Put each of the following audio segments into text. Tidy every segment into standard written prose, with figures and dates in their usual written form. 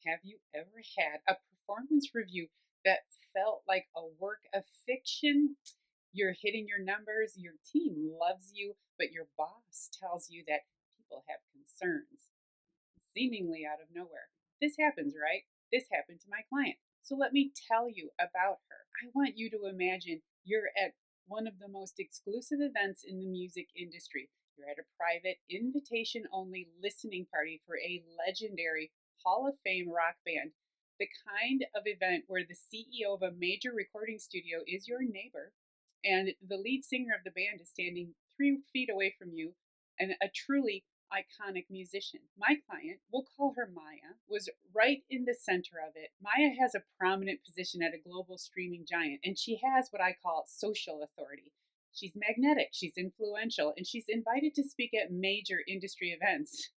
Have you ever had a performance review that felt like a work of fiction? You're hitting your numbers, your team loves you, but your boss tells you that people have concerns, seemingly out of nowhere. This happens, right? This happened to my client. So let me tell you about her. I want you to imagine you're at one of the most exclusive events in the music industry. You're at a private, invitation only listening party for a legendary Hall of Fame rock band. The kind of event where the CEO of a major recording studio is your neighbor, and the lead singer of the band is standing 3 feet away from you, and a truly iconic musician. My client, we'll call her Maya, was right in the center of it. Maya has a prominent position at a global streaming giant, and she has what I call social authority. She's magnetic, she's influential, and she's invited to speak at major industry events.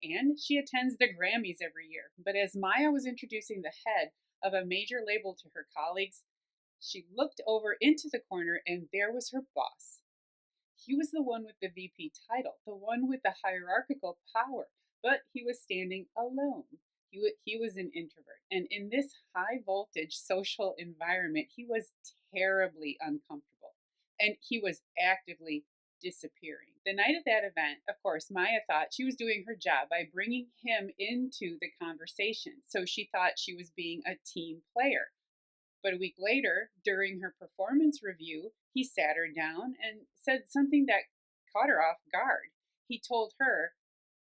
And she attends the Grammys every year. But as Maya was introducing the head of a major label to her colleagues, she looked over into the corner, and there was her boss. He was the one with the VP title, the one with the hierarchical power, but he was standing alone. He was an introvert. And in this high voltage social environment, he was terribly uncomfortable. And he was actively disappearing. The night of that event, of course, Maya thought she was doing her job by bringing him into the conversation. So she thought she was being a team player. But a week later, during her performance review, he sat her down and said something that caught her off guard. He told her,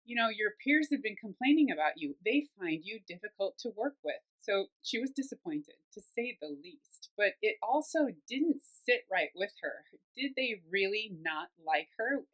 your peers have been complaining about you. They find you difficult to work with. So she was disappointed, to say the least. But it also didn't sit right with her. Did they really not like her?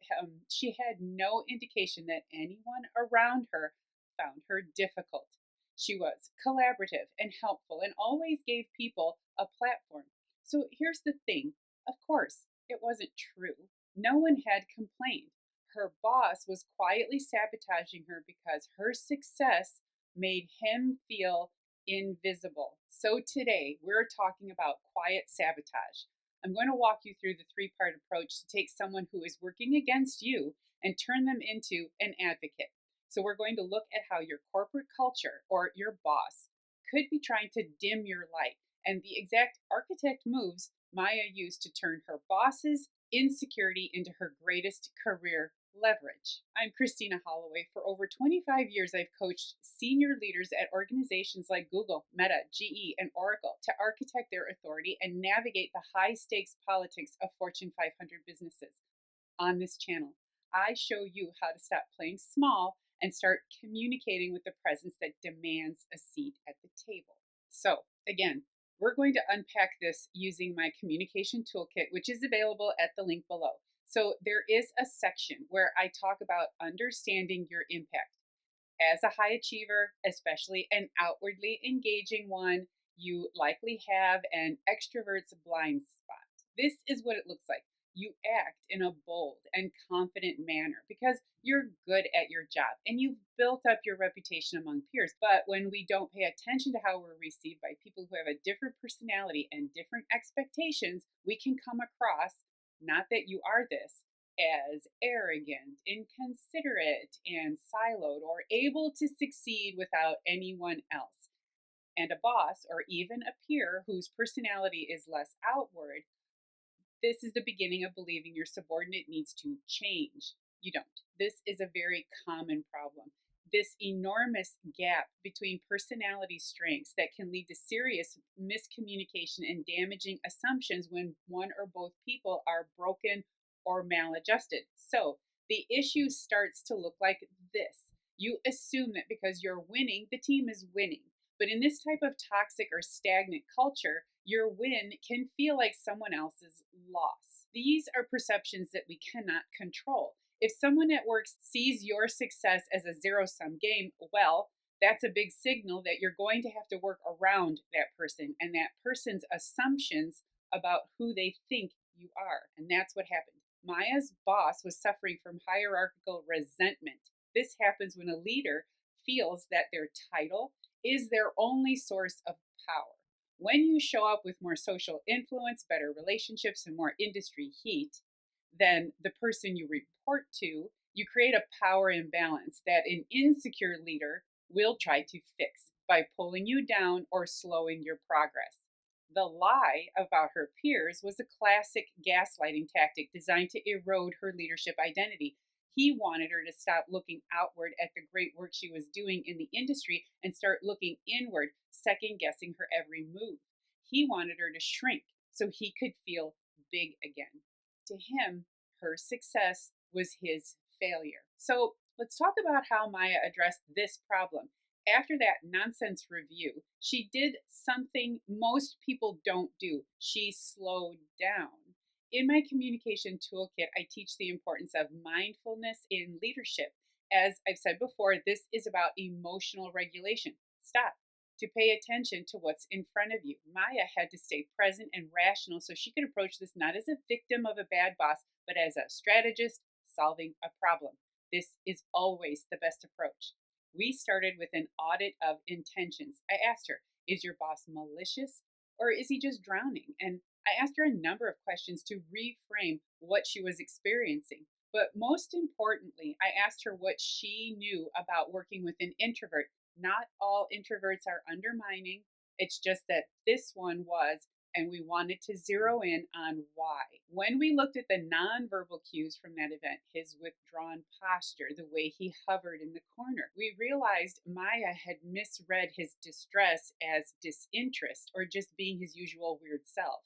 She had no indication that anyone around her found her difficult. She was collaborative and helpful and always gave people a platform. So here's the thing, of course, it wasn't true. No one had complained. Her boss was quietly sabotaging her because her success made him feel invisible. So today we're talking about quiet sabotage. I'm going to walk you through the three-part approach to take someone who is working against you and turn them into an advocate. So we're going to look at how your corporate culture or your boss could be trying to dim your light and the exact architect moves Maya used to turn her boss's insecurity into her greatest career leverage. I'm Christina Holloway. For over 25 years, I've coached senior leaders at organizations like Google, Meta, GE, and Oracle to architect their authority and navigate the high stakes politics of Fortune 500 businesses. On this channel, I show you how to stop playing small and start communicating with the presence that demands a seat at the table. So, again, we're going to unpack this using my communication toolkit, which is available at the link below. So, there is a section where I talk about understanding your impact. As a high achiever, especially an outwardly engaging one, you likely have an extrovert's blind spot. This is what it looks like. You act in a bold and confident manner because you're good at your job and you've built up your reputation among peers. But when we don't pay attention to how we're received by people who have a different personality and different expectations, we can come across, not that you are this, as arrogant, inconsiderate, and siloed, or able to succeed without anyone else. And a boss, or even a peer whose personality is less outward, this is the beginning of believing your subordinate needs to change. You don't. This is a very common problem. This enormous gap between personality strengths that can lead to serious miscommunication and damaging assumptions when one or both people are broken or maladjusted. So the issue starts to look like this. You assume that because you're winning, the team is winning. But in this type of toxic or stagnant culture, your win can feel like someone else's loss. These are perceptions that we cannot control. If someone at work sees your success as a zero-sum game, well, that's a big signal that you're going to have to work around that person and that person's assumptions about who they think you are. And that's what happened. Maya's boss was suffering from hierarchical resentment. This happens when a leader feels that their title is their only source of power. When you show up with more social influence, better relationships, and more industry heat than the person you report to, you create a power imbalance that an insecure leader will try to fix. by pulling you down or slowing your progress. The lie about her peers was a classic gaslighting tactic designed to erode her leadership identity. He wanted her to stop looking outward at the great work she was doing in the industry and start looking inward, second guessing her every move. He wanted her to shrink so he could feel big again. To him, her success was his failure. So let's talk about how Maya addressed this problem. After that nonsense review, she did something most people don't do. She slowed down. In my communication toolkit, I teach the importance of mindfulness in leadership. As I've said before, this is about emotional regulation. Stop to pay attention to what's in front of you. Maya had to stay present and rational so she could approach this not as a victim of a bad boss, but as a strategist solving a problem. This is always the best approach. We started with an audit of intentions. I asked her, is your boss malicious or is he just drowning? And I asked her a number of questions to reframe what she was experiencing. But most importantly, I asked her what she knew about working with an introvert. Not all introverts are undermining. It's just that this one was, and we wanted to zero in on why. When we looked at the nonverbal cues from that event, his withdrawn posture, the way he hovered in the corner, we realized Maya had misread his distress as disinterest or just being his usual weird self.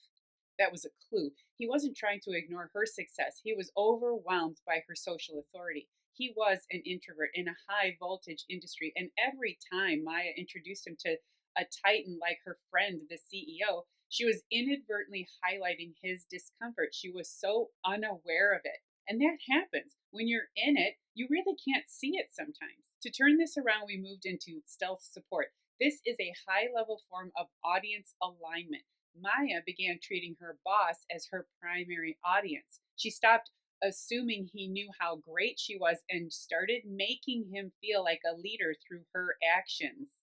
That was a clue. He wasn't trying to ignore her success. He was overwhelmed by her social authority. He was an introvert in a high voltage industry, and every time Maya introduced him to a titan like her friend, the CEO, she was inadvertently highlighting his discomfort. She was so unaware of it. And that happens. When you're in it, you really can't see it sometimes. To turn this around, we moved into stealth support. This is a high level form of audience alignment. Maya began treating her boss as her primary audience. She stopped assuming he knew how great she was and started making him feel like a leader through her actions.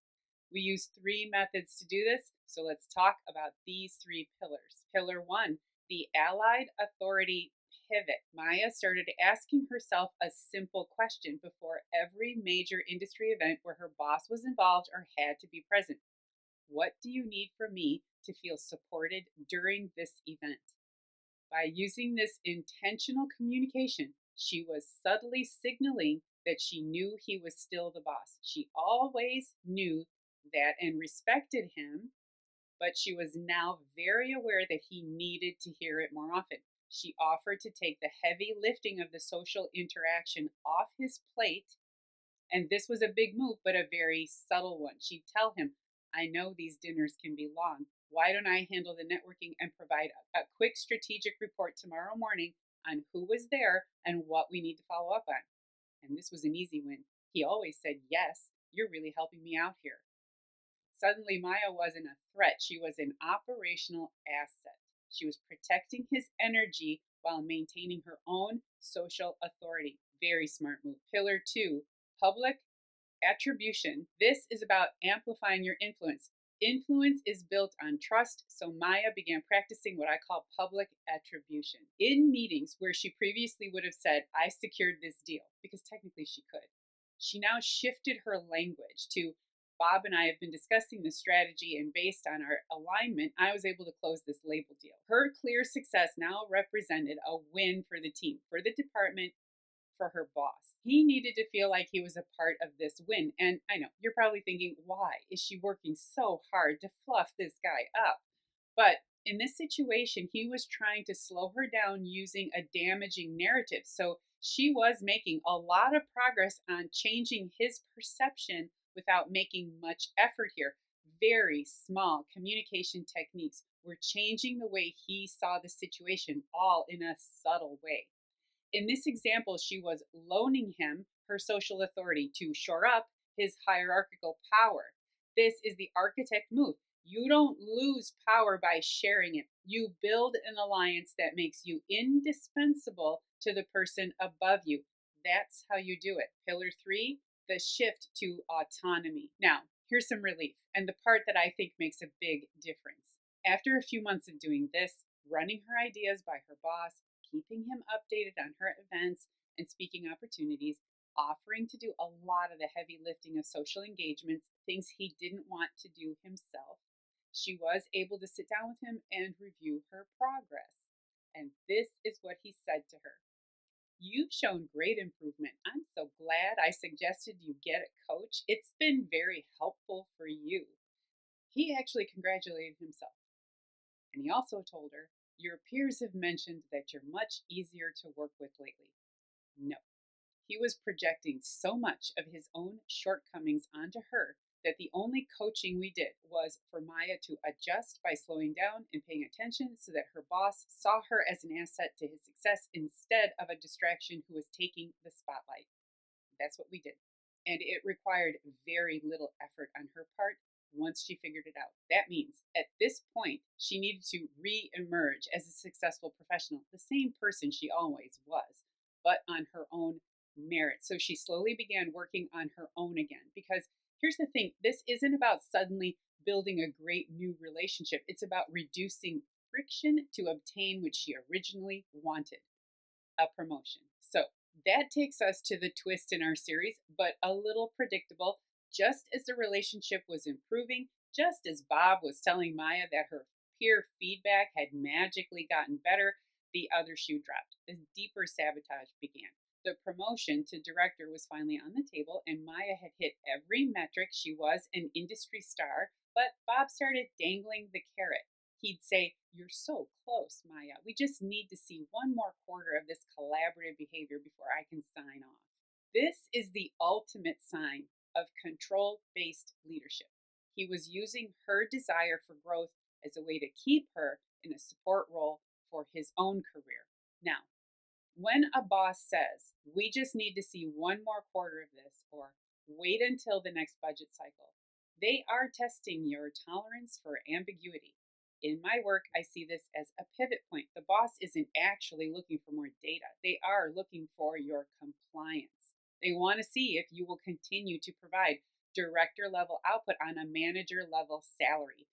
We use three methods to do this, so let's talk about these three pillars. Pillar one, the allied authority pivot. Maya started asking herself a simple question before every major industry event where her boss was involved or had to be present. What do you need from me to feel supported during this event? By using this intentional communication, she was subtly signaling that she knew he was still the boss. She always knew that and respected him, but she was now very aware that he needed to hear it more often. She offered to take the heavy lifting of the social interaction off his plate, and this was a big move, but a very subtle one. She'd tell him, I know these dinners can be long. Why don't I handle the networking and provide a quick strategic report tomorrow morning on who was there and what we need to follow up on? And this was an easy win. He always said, yes, you're really helping me out here. Suddenly, Maya wasn't a threat. She was an operational asset. She was protecting his energy while maintaining her own social authority. Very smart move. Pillar two, public attribution. This is about amplifying your influence. Influence is built on trust, so Maya began practicing what I call public attribution. In meetings where she previously would have said, I secured this deal, because technically she could, she now shifted her language to, Bob and I have been discussing the strategy, and based on our alignment, I was able to close this label deal. Her clear success now represented a win for the team, for the department, for her boss. He needed to feel like he was a part of this win. And I know you're probably thinking, why is she working so hard to fluff this guy up? But in this situation, he was trying to slow her down using a damaging narrative. So she was making a lot of progress on changing his perception without making much effort here. Very small communication techniques were changing the way he saw the situation, all in a subtle way. In this example, she was loaning him her social authority to shore up his hierarchical power. This is the architect move. You don't lose power by sharing it. You build an alliance that makes you indispensable to the person above you. That's how you do it. Pillar three, the shift to autonomy. Now, here's some relief, and the part that I think makes a big difference. After a few months of doing this, running her ideas by her boss, keeping him updated on her events and speaking opportunities, offering to do a lot of the heavy lifting of social engagements, things he didn't want to do himself. She was able to sit down with him and review her progress. And this is what he said to her: "You've shown great improvement. I'm so glad I suggested you get a coach. It's been very helpful for you." He actually congratulated himself. And he also told her, "Your peers have mentioned that you're much easier to work with lately." No, he was projecting so much of his own shortcomings onto her that the only coaching we did was for Maya to adjust by slowing down and paying attention so that her boss saw her as an asset to his success instead of a distraction who was taking the spotlight. That's what we did. And it required very little effort on her part once she figured it out. That means at this point, she needed to re emerge as a successful professional, the same person she always was, but on her own merit. So she slowly began working on her own again. Because here's the thing, this isn't about suddenly building a great new relationship, it's about reducing friction to obtain what she originally wanted: a promotion. So that takes us to the twist in our series, but a little predictable. Just as the relationship was improving, just as Bob was telling Maya that her peer feedback had magically gotten better, the other shoe dropped. The deeper sabotage began. The promotion to director was finally on the table, and Maya had hit every metric. She was an industry star, but Bob started dangling the carrot. He'd say, "You're so close, Maya. We just need to see one more quarter of this collaborative behavior before I can sign off." This is the ultimate sign of control based leadership. He was using her desire for growth as a way to keep her in a support role for his own career. Now, when a boss says, "We just need to see one more quarter of this," or "wait until the next budget cycle," they are testing your tolerance for ambiguity. In my work, I see this as a pivot point. The boss isn't actually looking for more data, they are looking for your compliance. They want to see if you will continue to provide director level output on a manager level salary.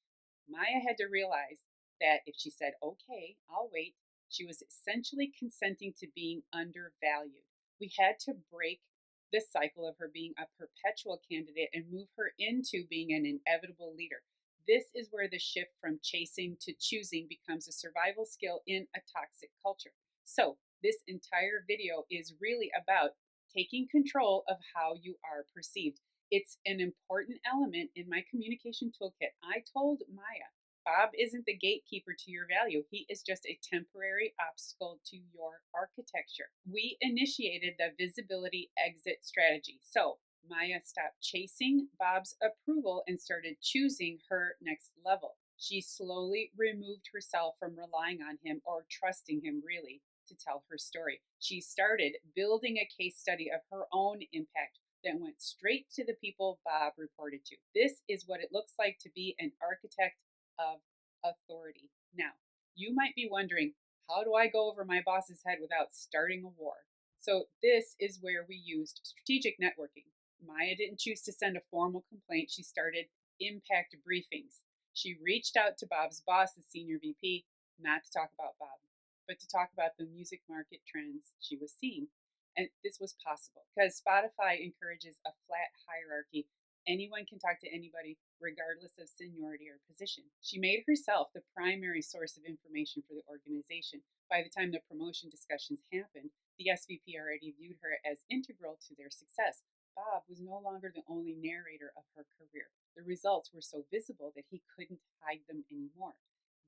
Maya had to realize that if she said, "Okay, I'll wait," she was essentially consenting to being undervalued. We had to break the cycle of her being a perpetual candidate and move her into being an inevitable leader. This is where the shift from chasing to choosing becomes a survival skill in a toxic culture. So, this entire video is really about taking control of how you are perceived. It's an important element in my communication toolkit. I told Maya, "Bob isn't the gatekeeper to your value. He is just a temporary obstacle to your architecture." We initiated the visibility exit strategy. So Maya stopped chasing Bob's approval and started choosing her next level. She slowly removed herself from relying on him or trusting him, really, to tell her story. She started building a case study of her own impact that went straight to the people Bob reported to. This is what it looks like to be an architect of authority. Now, you might be wondering, how do I go over my boss's head without starting a war? So, this is where we used strategic networking. Maya didn't choose to send a formal complaint, she started impact briefings. She reached out to Bob's boss, the senior VP, not to talk about Bob, but to talk about the music market trends she was seeing. And this was possible because Spotify encourages a flat hierarchy. Anyone can talk to anybody, regardless of seniority or position. She made herself the primary source of information for the organization. By the time the promotion discussions happened, the SVP already viewed her as integral to their success. Bob was no longer the only narrator of her career. The results were so visible that he couldn't hide them anymore.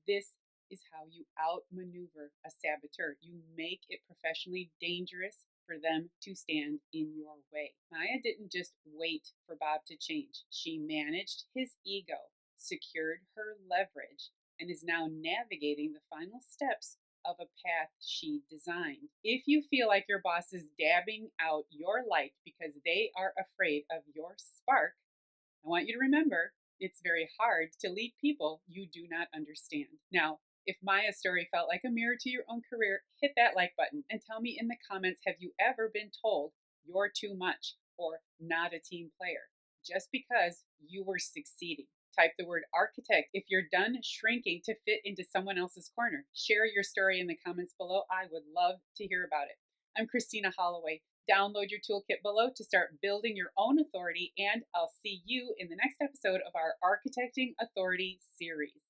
This is how you outmaneuver a saboteur. You make it professionally dangerous for them to stand in your way. Maya didn't just wait for Bob to change. She managed his ego, secured her leverage, and is now navigating the final steps of a path she designed. If you feel like your boss is dabbing out your light because they are afraid of your spark, I want you to remember it's very hard to lead people you do not understand. Now, if Maya's story felt like a mirror to your own career, hit that like button and tell me in the comments, have you ever been told you're too much or not a team player just because you were succeeding? Type the word architect if you're done shrinking to fit into someone else's corner. Share your story in the comments below. I would love to hear about it. I'm Christina Holloway. Download your toolkit below to start building your own authority, and I'll see you in the next episode of our Architecting Authority series.